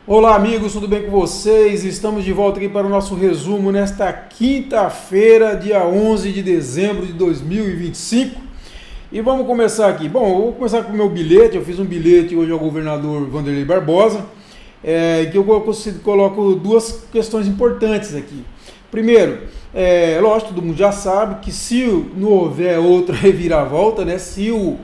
Olá amigos, tudo bem com vocês? Estamos de volta aqui para o nosso resumo nesta quinta-feira, dia 11 de dezembro de 2025. E vamos começar aqui. Bom, eu vou começar com o meu bilhete. Eu fiz um bilhete hoje ao governador Wanderlei Barbosa, que eu coloco duas questões importantes aqui. Primeiro, lógico, todo mundo já sabe que se não houver outra reviravolta, né, se o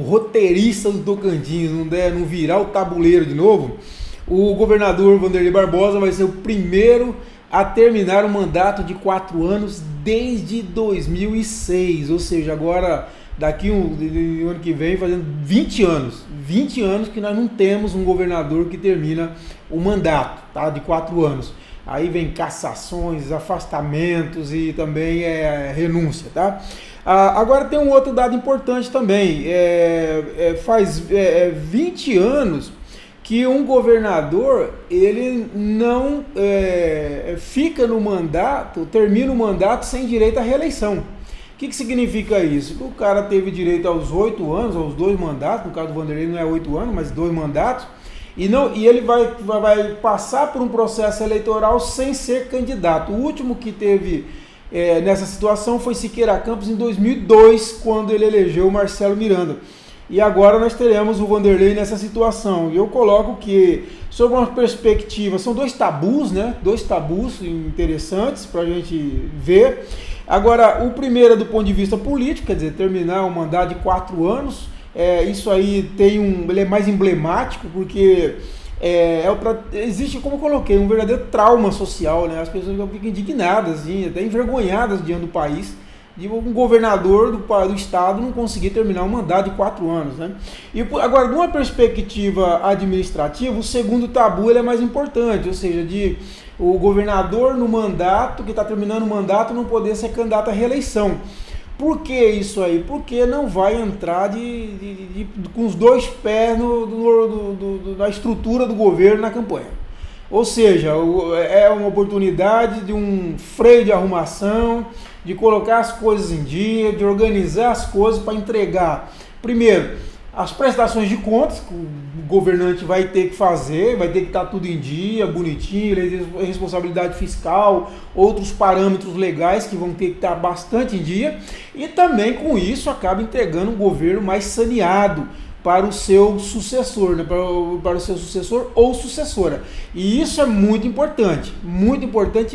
roteirista do Tocantins não virar o tabuleiro de novo, o governador Wanderlei Barbosa vai ser o primeiro a terminar o mandato de 4 anos desde 2006, ou seja, agora daqui o ano que vem fazendo 20 anos que nós não temos um governador que termina o mandato, tá, de 4 anos. Aí vem cassações, afastamentos e também renúncia, tá? Agora tem um outro dado importante também, faz 20 anos que um governador ele não fica no mandato, termina o mandato sem direito à reeleição. O que significa isso? Que o cara teve direito aos 8 anos, aos 2 mandatos, no caso do Wanderlei não é 8 anos, mas 2 mandatos, e ele vai passar por um processo eleitoral sem ser candidato. O último que teve nessa situação foi Siqueira Campos em 2002, quando ele elegeu o Marcelo Miranda. E agora nós teremos o Wanderlei nessa situação. E eu coloco que, sob uma perspectiva, são dois tabus, né? Dois tabus interessantes para a gente ver. Agora, o primeiro é do ponto de vista político, quer dizer, terminar um mandato de 4 anos. Isso aí ele é mais emblemático, porque existe, como eu coloquei, um verdadeiro trauma social, né? As pessoas ficam indignadas, assim, até envergonhadas diante do país, de um governador do estado não conseguir terminar um mandato de 4 anos, né? E agora, de uma perspectiva administrativa, o segundo tabu ele é mais importante, ou seja, de o governador no mandato, que está terminando o mandato, não poder ser candidato à reeleição. Por que isso aí? Porque não vai entrar com os 2 pés na estrutura do governo na campanha. Ou seja, é uma oportunidade de um freio de arrumação, de colocar as coisas em dia, de organizar as coisas para entregar, primeiro, as prestações de contas que o governante vai ter que fazer, vai ter que estar tudo em dia, bonitinho, responsabilidade fiscal, outros parâmetros legais que vão ter que estar bastante em dia, e também com isso acaba entregando um governo mais saneado para o seu sucessor, né? para o seu sucessor ou sucessora. E isso é muito importante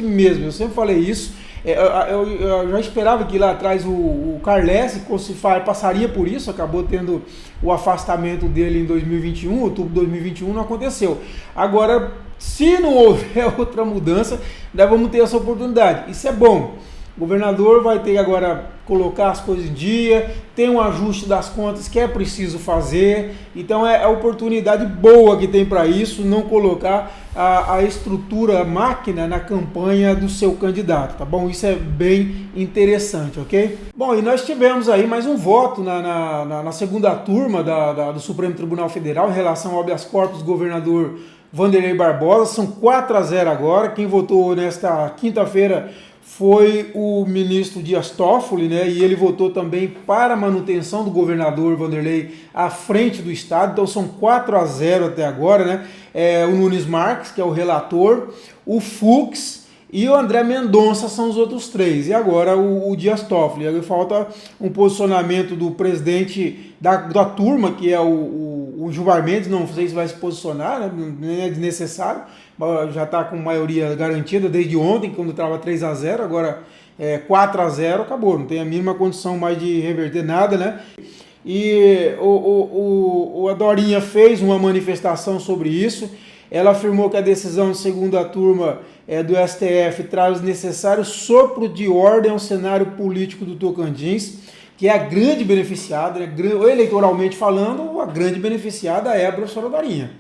mesmo. Eu sempre falei isso. Eu já esperava que lá atrás o Carles passaria por isso, acabou tendo o afastamento dele em 2021, outubro de 2021, não aconteceu. Agora, se não houver outra mudança, nós vamos ter essa oportunidade. Isso é bom. O governador vai ter agora colocar as coisas em dia, tem um ajuste das contas que é preciso fazer, então é a oportunidade boa que tem para isso, não colocar a estrutura, a máquina na campanha do seu candidato, tá bom? Isso é bem interessante, ok? Bom, e nós tivemos aí mais um voto na segunda turma do Supremo Tribunal Federal em relação ao habeas corpus do governador Wanderlei Barbosa. São 4-0 agora. Quem votou nesta quinta-feira foi o ministro Dias Toffoli, né? E ele votou também para a manutenção do governador Wanderlei à frente do estado. Então são 4-0 até agora, né? O Nunes Marques, que é o relator, o Fux e o André Mendonça são os outros 3. E agora o Dias Toffoli. Aí falta um posicionamento do presidente da turma, que é o Gilmar Mendes. Não sei se vai se posicionar, né? Nem é desnecessário. Já está com maioria garantida desde ontem, quando estava 3-0, agora 4-0, acabou, não tem a mínima condição mais de reverter nada, né? E a Dorinha fez uma manifestação sobre isso. Ela afirmou que a decisão de segunda turma do STF traz o necessário sopro de ordem ao cenário político do Tocantins, que é a grande beneficiada, né? Eleitoralmente falando, a grande beneficiada é a professora Dorinha.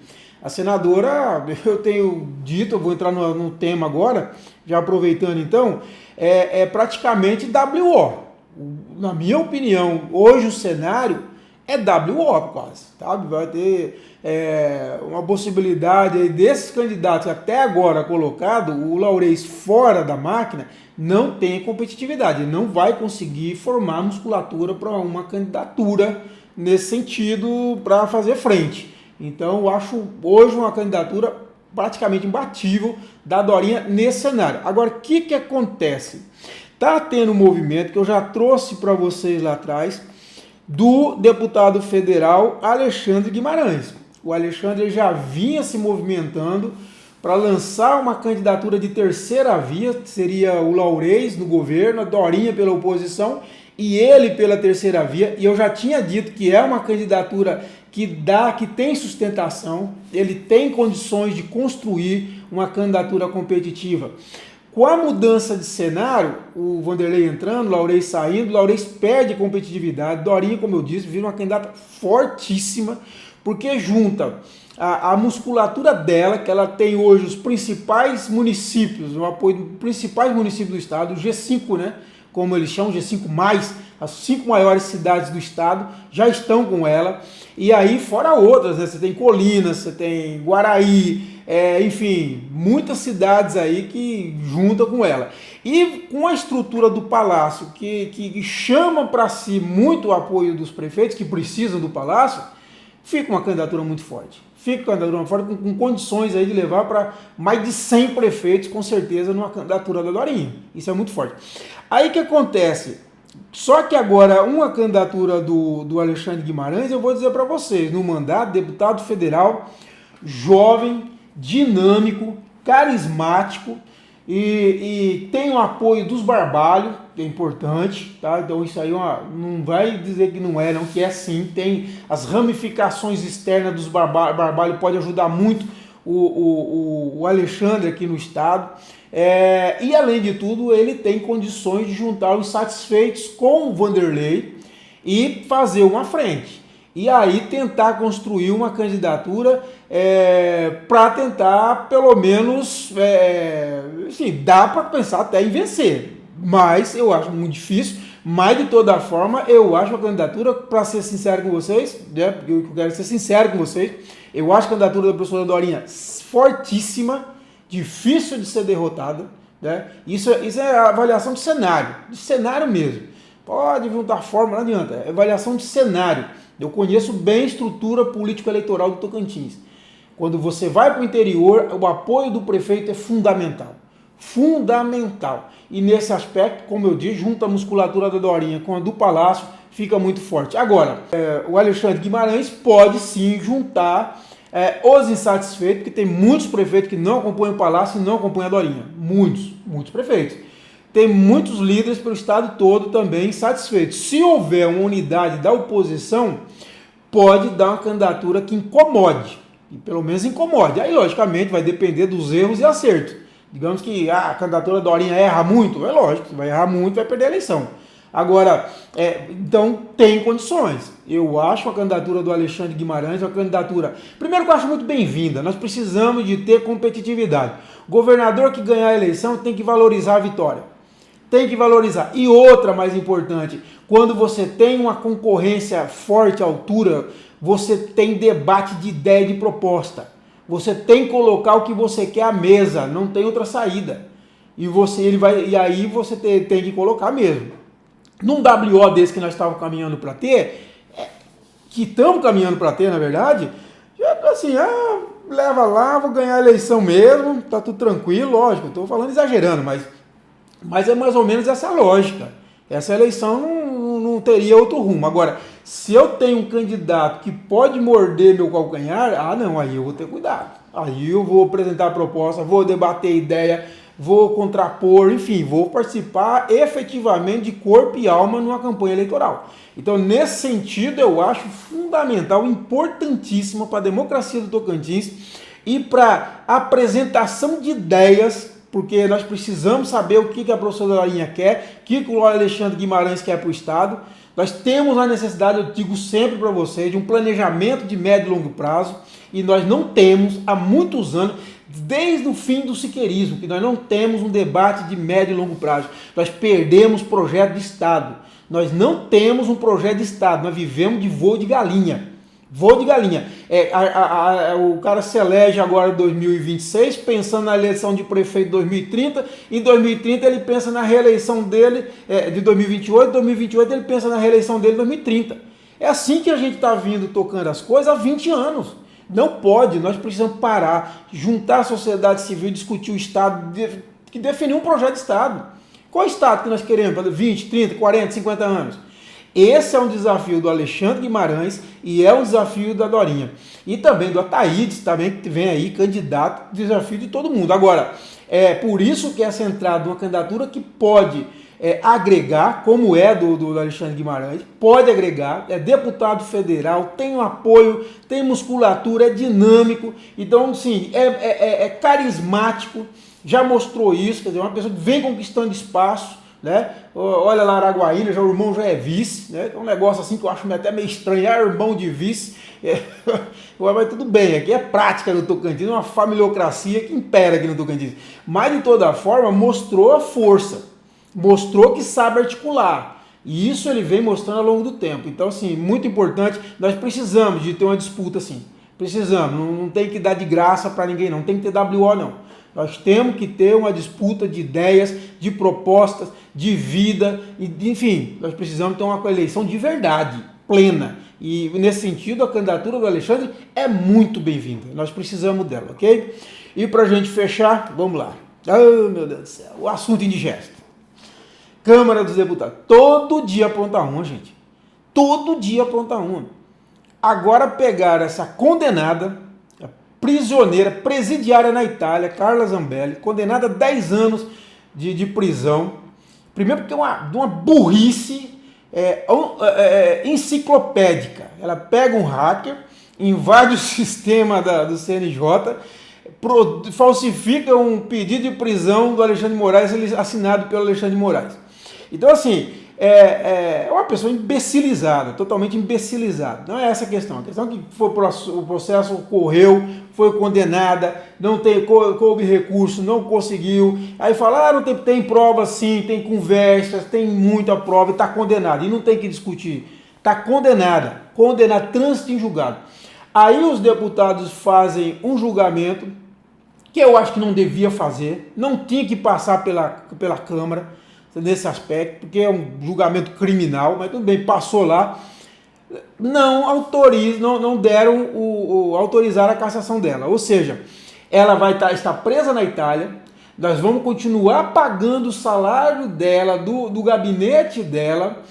A senadora, eu tenho dito, eu vou entrar no tema agora, já aproveitando então, é praticamente WO. Na minha opinião, hoje o cenário é WO quase, sabe? Vai ter uma possibilidade aí desses candidatos até agora colocado, o Laurez fora da máquina, não tem competitividade, ele não vai conseguir formar musculatura para uma candidatura nesse sentido para fazer frente. Então eu acho hoje uma candidatura praticamente imbatível da Dorinha nesse cenário. Agora, o que acontece? Está tendo um movimento que eu já trouxe para vocês lá atrás, do deputado federal Alexandre Guimarães. O Alexandre já vinha se movimentando para lançar uma candidatura de terceira via, que seria o Laurez no governo, a Dorinha pela oposição e ele pela terceira via. E eu já tinha dito que é uma candidatura que tem sustentação, ele tem condições de construir uma candidatura competitiva. Com a mudança de cenário, o Vanderlei entrando, o Laurez saindo, o Laurez perde competitividade, Dorinha, como eu disse, vira uma candidata fortíssima, porque junta a musculatura dela, que ela tem hoje os principais municípios, o apoio dos principais municípios do estado, o G5, né, como eles chamam, G5+, as 5 maiores cidades do estado já estão com ela, e aí fora outras, né, você tem Colinas, você tem Guaraí, enfim, muitas cidades aí que juntam com ela. E com a estrutura do Palácio, que chama para si muito o apoio dos prefeitos, que precisam do Palácio, fica uma candidatura muito forte. Fica uma candidatura muito forte, com condições aí de levar para mais de 100 prefeitos, com certeza, numa candidatura da Dorinha. Isso é muito forte. Aí o que acontece? Só que agora, uma candidatura do Alexandre Guimarães, eu vou dizer para vocês, no mandato, deputado federal, jovem, dinâmico, carismático e tem o apoio dos barbalhos, que é importante, tá? Então isso aí não vai dizer que não é, não, que é sim, tem as ramificações externas dos barbalhos, pode ajudar muito o Alexandre aqui no estado, e além de tudo ele tem condições de juntar os satisfeitos com o Vanderlei e fazer uma frente. E aí tentar construir uma candidatura para tentar, pelo menos, assim, dá para pensar até em vencer, mas eu acho muito difícil. Mas de toda forma, eu acho a candidatura, para ser sincero com vocês, né, porque eu quero ser sincero com vocês, eu acho a candidatura da professora Dorinha fortíssima, difícil de ser derrotada, né? Isso é avaliação de cenário mesmo. Pode juntar forma, não adianta, é avaliação de cenário. Eu conheço bem a estrutura político-eleitoral do Tocantins. Quando você vai para o interior, o apoio do prefeito é fundamental. Fundamental. E nesse aspecto, como eu disse, junta a musculatura da Dorinha com a do Palácio, fica muito forte. Agora, o Alexandre Guimarães pode sim juntar os insatisfeitos, porque tem muitos prefeitos que não acompanham o Palácio e não acompanham a Dorinha. Muitos prefeitos. Tem muitos líderes pelo estado todo também insatisfeitos. Se houver uma unidade da oposição, pode dar uma candidatura que incomode, e pelo menos incomode. Aí, logicamente, vai depender dos erros e acertos. Digamos que a candidatura da Dorinha erra muito, é lógico, você vai errar muito, vai perder a eleição. Agora, então tem condições. Eu acho a candidatura do Alexandre Guimarães uma candidatura, primeiro que eu acho muito bem-vinda, nós precisamos de ter competitividade. O governador que ganhar a eleição tem que valorizar a vitória. Tem que valorizar. E outra mais importante, quando você tem uma concorrência forte à altura, você tem debate de ideia e de proposta. Você tem que colocar o que você quer à mesa, não tem outra saída. E aí você tem que colocar mesmo. Num WO desse que nós estávamos caminhando para ter, que estamos caminhando para ter, na verdade, já assim, leva lá, vou ganhar a eleição mesmo, tá tudo tranquilo, lógico, estou falando exagerando, mas é mais ou menos essa lógica. Essa eleição não teria outro rumo. Agora, se eu tenho um candidato que pode morder meu calcanhar, não, aí eu vou ter cuidado. Aí eu vou apresentar a proposta, vou debater ideia, vou contrapor, enfim, vou participar efetivamente de corpo e alma numa campanha eleitoral. Então, nesse sentido, eu acho fundamental, importantíssimo para a democracia do Tocantins e para a apresentação de ideias, porque nós precisamos saber o que a professora Dorinha quer, o que o Alexandre Guimarães quer para o Estado. Nós temos a necessidade, eu digo sempre para vocês, de um planejamento de médio e longo prazo, e nós não temos há muitos anos, desde o fim do siqueirismo, que nós não temos um debate de médio e longo prazo. Nós perdemos projeto de Estado. Nós não temos um projeto de Estado, nós vivemos de voo de galinha. Voo de galinha. O cara se elege agora em 2026, pensando na eleição de prefeito em 2030. Em 2030 ele pensa na reeleição dele de 2028. Em 2028 ele pensa na reeleição dele em 2030. É assim que a gente está vindo tocando as coisas há 20 anos. Não pode, nós precisamos parar, juntar a sociedade civil, discutir o Estado, que definir um projeto de Estado. Qual Estado que nós queremos para 20, 30, 40, 50 anos? Esse é um desafio do Alexandre Guimarães e é um desafio da Dorinha. E também do Ataídes, também, que vem aí, candidato, desafio de todo mundo. Agora, é por isso que essa entrada de uma candidatura que pode agregar, como é do Alexandre Guimarães, pode agregar, é deputado federal, tem um apoio, tem musculatura, é dinâmico, então, sim, é carismático, já mostrou isso, quer dizer, uma pessoa que vem conquistando espaço, né? Olha lá Araguaína, já o irmão já é vice, né? É um negócio assim que eu acho até meio estranho, irmão de vice, mas tudo bem, aqui é prática no Tocantins, uma familiocracia que impera aqui no Tocantins, mas de toda forma mostrou a força, mostrou que sabe articular, e isso ele vem mostrando ao longo do tempo. Então, assim, muito importante, nós precisamos de ter uma disputa assim, precisamos, não tem que dar de graça para ninguém não, tem que ter WO não, nós temos que ter uma disputa de ideias, de propostas, de vida, enfim, nós precisamos ter uma eleição de verdade, plena, e nesse sentido a candidatura do Alexandre é muito bem-vinda, nós precisamos dela, ok? E para a gente fechar, vamos lá, oh meu Deus do céu, o assunto indigesto. Câmara dos Deputados. Todo dia apronta uma, gente. Todo dia apronta uma. Agora pegaram essa condenada, prisioneira, presidiária na Itália, Carla Zambelli, condenada a 10 anos de prisão. Primeiro porque é uma burrice enciclopédica. Ela pega um hacker, invade o sistema do CNJ, falsifica um pedido de prisão do Alexandre de Moraes, assinado pelo Alexandre de Moraes. Então, assim, é uma pessoa imbecilizada, totalmente imbecilizada. Não é essa a questão. A questão é que o processo ocorreu, foi condenada, não coube recurso, não conseguiu. Aí falaram, tem prova sim, tem conversas, tem muita prova e está condenada. E não tem que discutir. Está condenada, trânsito em julgado. Aí os deputados fazem um julgamento que eu acho que não devia fazer, não tinha que passar pela Câmara, nesse aspecto, porque é um julgamento criminal, mas tudo bem, passou lá, não deram autorizar a cassação dela, ou seja, ela vai estar presa na Itália, nós vamos continuar pagando o salário dela, do gabinete dela,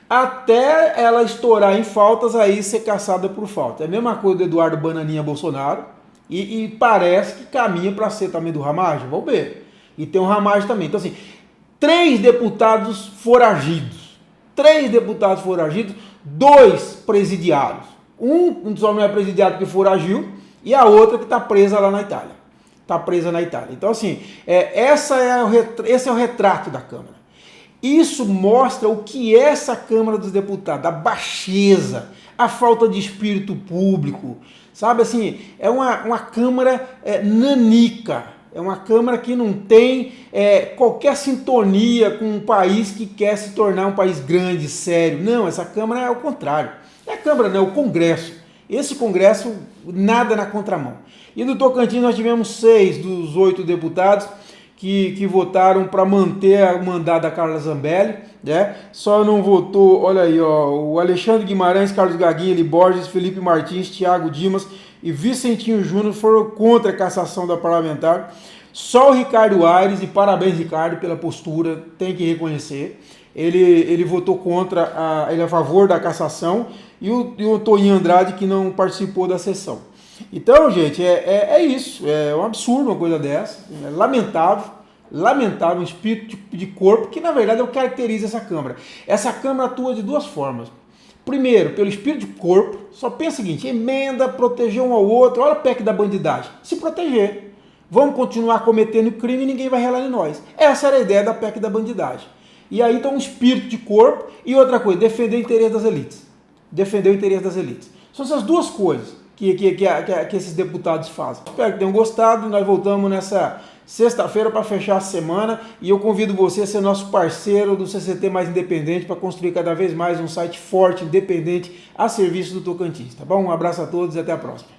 até ela estourar em faltas, aí ser caçada por falta. É a mesma coisa do Eduardo Bananinha Bolsonaro, e parece que caminha para ser também do Ramagem, vamos ver. E tem um Ramagem também. Então, assim, 3 deputados foragidos, 2 presidiários. Um só não é presidiário que foragiu, e a outra que está presa lá na Itália. Está presa na Itália. Então, assim, esse é o retrato da Câmara. Isso mostra o que é essa Câmara dos Deputados, a baixeza, a falta de espírito público, sabe assim, é uma Câmara nanica, é uma Câmara que não tem qualquer sintonia com um país que quer se tornar um país grande, sério. Não, essa Câmara é o contrário. É a Câmara, não, é o Congresso. Esse Congresso, nada na contramão. E no Tocantins nós tivemos 6 dos 8 deputados que votaram para manter o mandato da Carla Zambelli, né? Só não votou, olha aí, ó, o Alexandre Guimarães, Carlos Gaguinha, Eli Borges, Felipe Martins, Thiago Dimas e Vicentinho Júnior foram contra a cassação da parlamentar. Só o Ricardo Aires, e parabéns Ricardo pela postura, tem que reconhecer, ele votou contra, ele é a favor da cassação, e o Toninho Andrade que não participou da sessão. Então, gente, é isso, é um absurdo uma coisa dessa, é lamentável, um espírito de corpo, que na verdade é o que caracteriza essa Câmara. Essa Câmara atua de 2 formas. Primeiro, pelo espírito de corpo, só pensa o seguinte, emenda, proteger um ao outro, olha o PEC da bandidagem, se proteger. Vamos continuar cometendo crime e ninguém vai relar em nós. Essa era a ideia da PEC da bandidagem. E aí então um espírito de corpo e outra coisa, defender o interesse das elites. Defender o interesse das elites. São essas 2 coisas que esses deputados fazem. Espero que tenham gostado. Nós voltamos nessa sexta-feira para fechar a semana e eu convido você a ser nosso parceiro do CCT Mais Independente para construir cada vez mais um site forte, independente, a serviço do Tocantins. Tá bom? Um abraço a todos e até a próxima.